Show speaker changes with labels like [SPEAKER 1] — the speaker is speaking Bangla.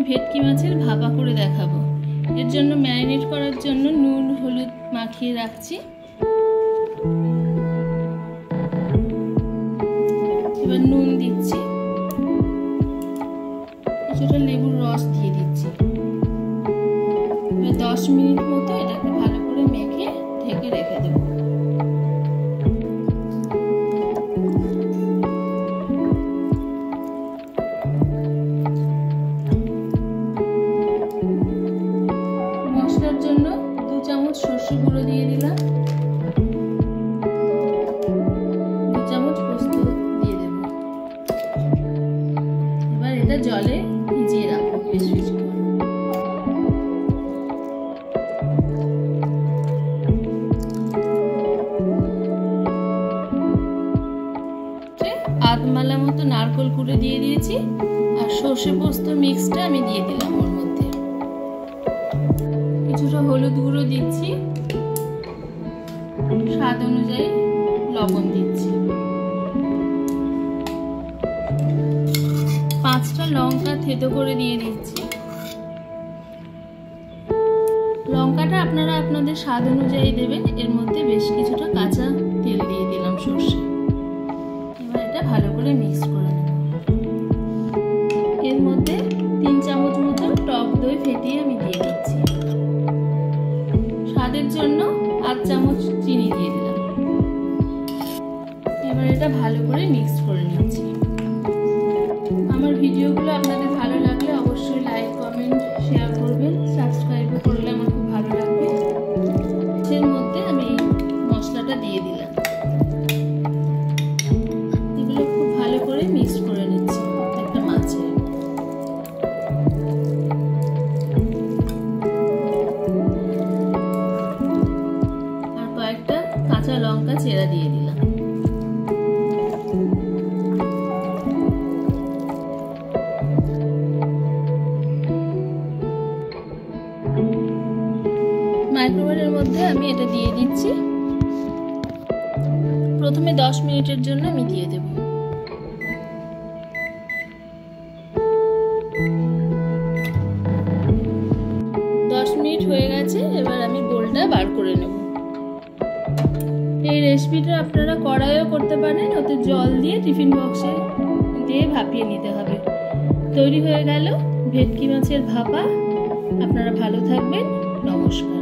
[SPEAKER 1] ভেটকি মাছের ভাপা করে দেখাবো। এর জন্য ম্যারিনেট করার জন্য নুন হলুদ মাখিয়ে রাখছি। এবার নুন দিচ্ছি, কিছুটা লেবুর রস দিয়ে দিচ্ছি। এবার 10 মিনিট মতো এটাকে ভালো করে মেখে ঢেকে রেখে দেবো। মশলার জন্য 2 চামচ সরষে গুঁড়ো দিয়ে দিলাম, 2 চামচ পোস্ত দিয়ে দেব। এবার এটা জলে ভিজিয়ে রাখবো বেশ কিছুক্ষণ। আধ মালা মতো নারকেল কুড়ে দিয়ে দিয়েছি, আর সর্ষে পোস্ত মিক্সটা আমি দিয়ে দিলাম ওর মধ্যে। কিছুটা হলুদ গুঁড়ো দিচ্ছি, স্বাদ অনুযায়ী লবণ দিচ্ছি। 5টা লঙ্কা থেতো করে দিয়ে দিচ্ছি। লঙ্কাটা আপনারা আপনাদের স্বাদ অনুযায়ী দেবেন। এর মধ্যে বেশ কিছুটা কাঁচা তেল দিয়ে দিলাম সর্ষে। এবার এটা ভালো করে মিক্স করে নেব। এর মধ্যে 3 চামচ মতো টক দই ফেটিয়ে আমি দিয়ে দিচ্ছি। স্বাদের জন্য আধ চামচ চিনি দিয়ে দিলাম। এবার এটা ভালো করে মিক্স করে নিচ্ছি। আমার ভিডিওগুলো আপনাদের ভালো লাগলে অবশ্যই লাইক কমেন্ট শেয়ার করবেন, সাবস্ক্রাইব করলে আমার খুব ভালো লাগবে। এর মধ্যে আমি মশলাটা দিয়ে দিলাম। এগুলো খুব ভালো করে মিক্স করে নিচ্ছি প্রত্যেকটা মাছে। আর কয়েকটা কাঁচা লঙ্কা চেরা দিয়ে দিলাম। মাইক্রোওয়েভের মধ্যে আমি এটা দিয়ে দিচ্ছি। প্রথমে 10 মিনিটের জন্য আমি দিয়ে দেব। 10 মিনিট হয়ে গেছে, এবার আমি বোলটা বার করে নেব। এই রেসিপিটা আপনারা কড়াইও করতে পারেন, ওতে জল দিয়ে টিফিন বক্সে দিয়ে ভাপিয়ে নিতে হবে। তৈরি হয়ে গেল ভেটকি মাছের ভাপা। আপনারা ভালো থাকবেন, নমস্কার।